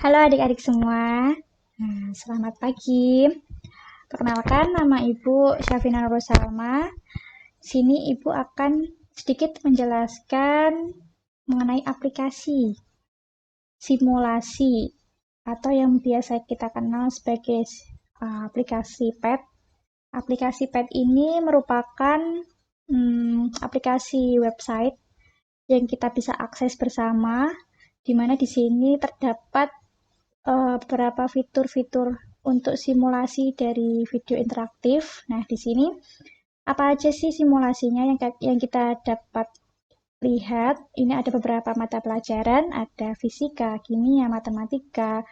Halo adik-adik semua. Selamat pagi. Perkenalkan, nama Ibu Syafina Nurul Salma. Sini Ibu akan sedikit menjelaskan mengenai aplikasi simulasi atau yang biasa kita kenal sebagai aplikasi PET. Aplikasi PET ini merupakan aplikasi website yang kita bisa akses bersama, di mana di sini terdapat beberapa fitur-fitur untuk simulasi dari video interaktif. Nah, di sini apa aja sih simulasinya yang kita dapat lihat? Ini ada beberapa mata pelajaran, ada fisika, kimia, matematika,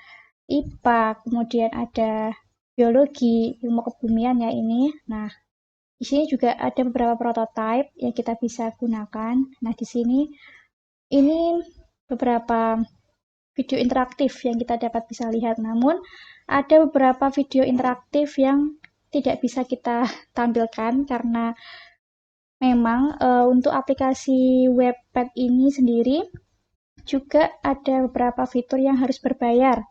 IPA, kemudian ada biologi, ilmu kebumian ya ini. Nah, di sini juga ada beberapa prototipe yang kita bisa gunakan. Nah, di sini ini beberapa video interaktif yang kita dapat bisa lihat. Namun, ada beberapa video interaktif yang tidak bisa kita tampilkan karena memang untuk aplikasi webpad ini sendiri juga ada beberapa fitur yang harus berbayar.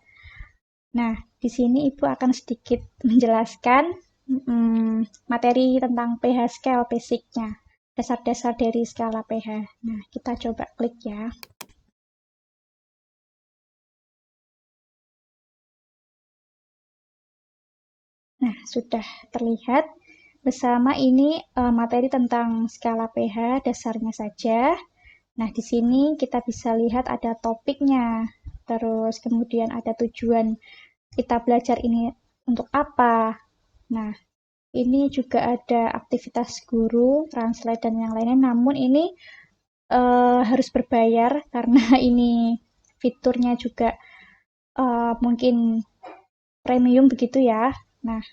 Nah, di sini Ibu akan sedikit menjelaskan materi tentang pH scale basicnya, dasar-dasar dari skala pH. Nah, kita coba klik ya. Nah, sudah terlihat bersama ini materi tentang skala pH dasarnya saja. Nah, di sini kita bisa lihat ada topiknya, terus kemudian ada tujuan kita belajar ini untuk apa. Nah, ini juga ada aktivitas guru, translate, dan yang lainnya. Namun ini harus berbayar karena ini fiturnya juga mungkin premium begitu ya. Nah,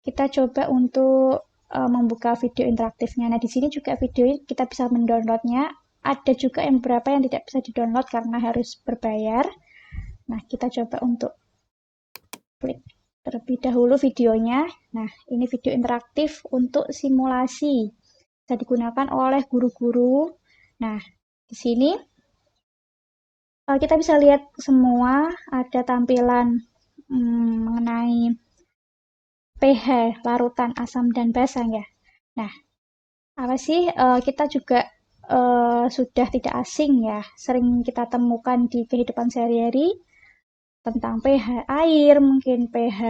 kita coba untuk membuka video interaktifnya. Nah, di sini juga video kita bisa mendownloadnya. Ada juga yang beberapa yang tidak bisa didownload karena harus berbayar. Nah, kita coba untuk klik terlebih dahulu videonya. Nah, ini video interaktif untuk simulasi. Bisa digunakan oleh guru-guru. Nah, di sini kita bisa lihat semua ada tampilan mengenai pH, larutan asam dan basa ya. Nah, apa sih kita juga sudah tidak asing ya, sering kita temukan di kehidupan sehari-hari tentang pH air, mungkin pH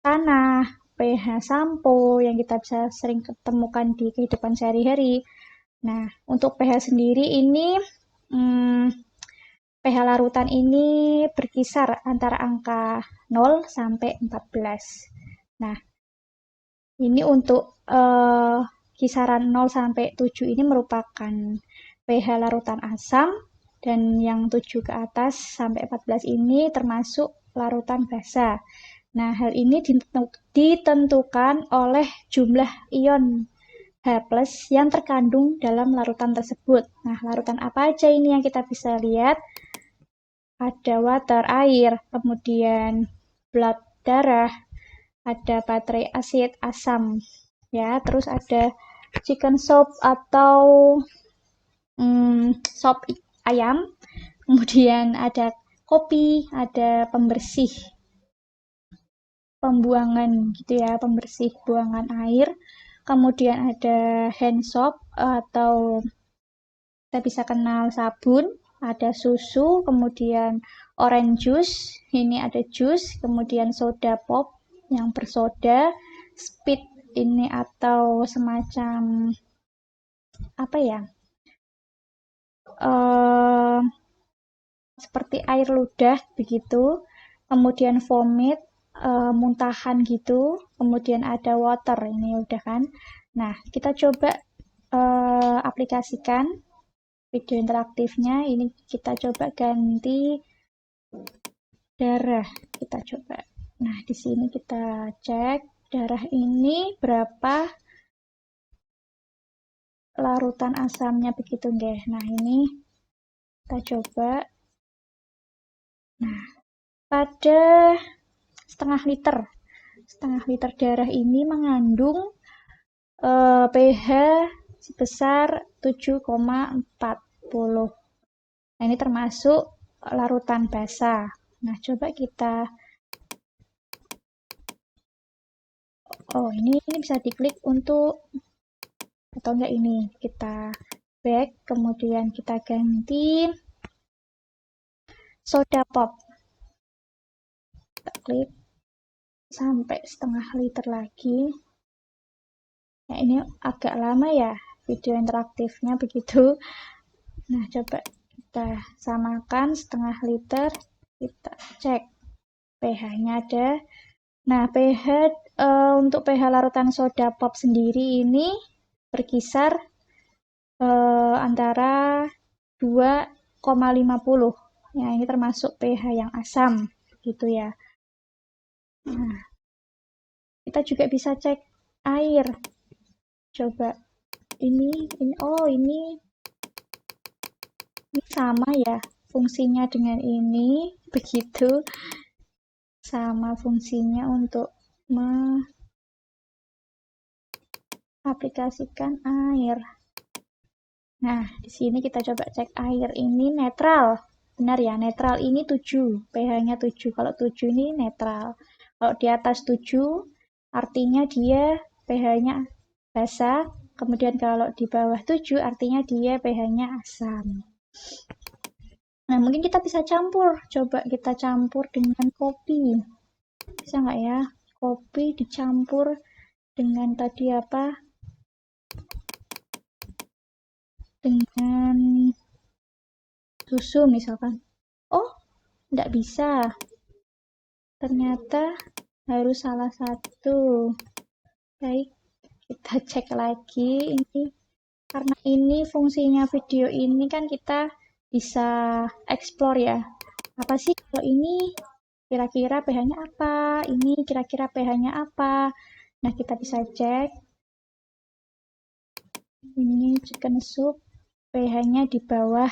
tanah, pH sampo yang kita bisa sering ketemukan di kehidupan sehari-hari. Nah, untuk pH sendiri ini pH larutan ini berkisar antara angka 0 sampai 14. Nah, ini untuk kisaran 0 sampai 7 ini merupakan pH larutan asam, dan yang 7 ke atas sampai 14 ini termasuk larutan basa. Nah, hal ini ditentukan oleh jumlah ion H+ yang terkandung dalam larutan tersebut. Nah, larutan apa aja ini yang kita bisa lihat? Ada water, air, kemudian blood, darah, ada baterai asid, asam, ya. Terus ada chicken soup atau sop ayam, kemudian ada kopi, ada pembersih pembuangan gitu ya, pembersih buangan air, kemudian ada hand soap atau kita bisa kenal sabun, ada susu, kemudian orange juice, ini ada jus, kemudian soda pop yang bersoda, speed ini atau semacam apa ya, seperti air ludah begitu, kemudian vomit, muntahan gitu, kemudian ada water, ini udah kan. Nah, kita coba aplikasikan video interaktifnya. Ini kita coba ganti darah, kita coba. Nah, di sini kita cek darah ini berapa larutan asamnya begitu nggih. Nah, ini kita coba. Nah, pada setengah liter darah ini mengandung pH sebesar 7,40. Nah, ini termasuk larutan basa. Nah, coba kita, ini bisa diklik untuk, atau enggak ini, kita back, kemudian kita ganti soda pop. Kita klik sampai setengah liter lagi. Nah, ini agak lama ya video interaktifnya begitu. Nah, coba kita samakan setengah liter, kita cek pH-nya ada. Nah, pH untuk pH larutan soda pop sendiri ini berkisar antara 2,50. Ya, ini termasuk pH yang asam gitu ya. Nah, kita juga bisa cek air. Coba ini sama ya fungsinya dengan ini, begitu sama fungsinya untuk mengaplikasikan air. Nah, di sini kita coba cek air ini netral. Benar ya, netral ini 7, pH-nya 7. Kalau 7 ini netral. Kalau di atas 7, artinya dia pH-nya basah. Kemudian kalau di bawah 7, artinya dia pH-nya asam. Nah, mungkin kita bisa campur. Coba kita campur dengan kopi. Bisa nggak ya? Kopi dicampur dengan tadi apa? Dengan susu misalkan. Oh, nggak bisa. Ternyata harus salah satu. Baik, kita cek lagi ini. Karena ini fungsinya video ini kan kita bisa explore ya. Apa sih kalau ini kira-kira pH-nya apa? Ini kira-kira pH-nya apa? Nah, kita bisa cek. Ini chicken soup pH-nya di bawah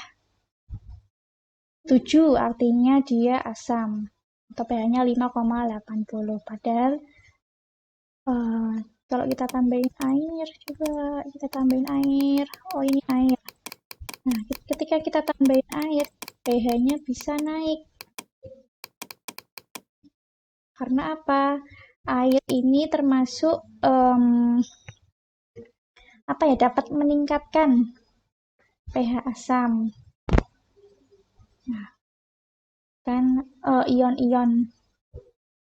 7, artinya dia asam. Atau pH-nya 5,80. Padahal kalau kita tambahin air, coba kita tambahin air. Oh, ini air. Nah, ketika kita tambahin air, pH-nya bisa naik. Karena apa? Air ini termasuk dapat meningkatkan pH asam. Nah, kan ion-ion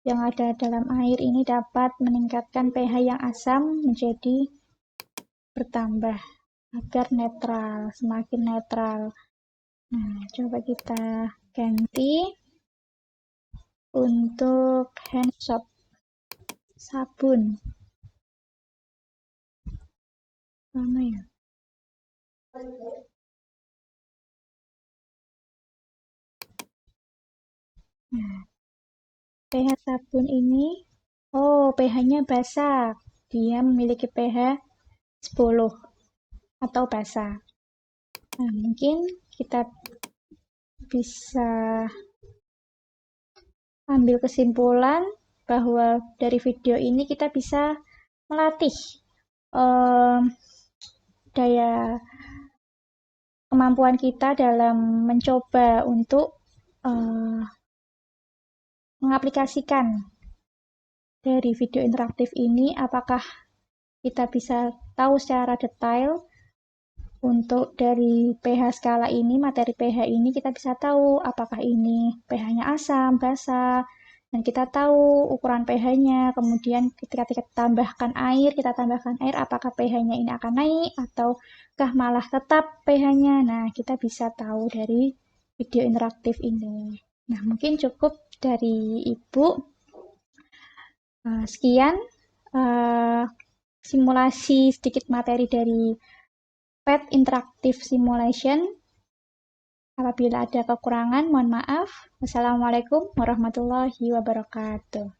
yang ada dalam air ini dapat meningkatkan pH yang asam menjadi bertambah agar netral, semakin netral. Nah, coba kita ganti untuk hand soap, sabun. Lama ya? Nah, pH sabun ini, pH-nya basah. Dia memiliki pH 10 atau basah. Nah, mungkin kita bisa ambil kesimpulan bahwa dari video ini kita bisa melatih daya kemampuan kita dalam mencoba untuk mengaplikasikan dari video interaktif ini, apakah kita bisa tahu secara detail untuk dari pH skala ini, materi pH ini kita bisa tahu apakah ini pH-nya asam, basah, dan kita tahu ukuran pH-nya. Kemudian ketika kita tambahkan air, apakah pH-nya ini akan naik ataukah malah tetap pH-nya. Nah, kita bisa tahu dari video interaktif ini. Nah, mungkin cukup dari Ibu. Sekian simulasi sedikit materi dari PET Interactive Simulation. Apabila ada kekurangan, mohon maaf. Wassalamualaikum warahmatullahi wabarakatuh.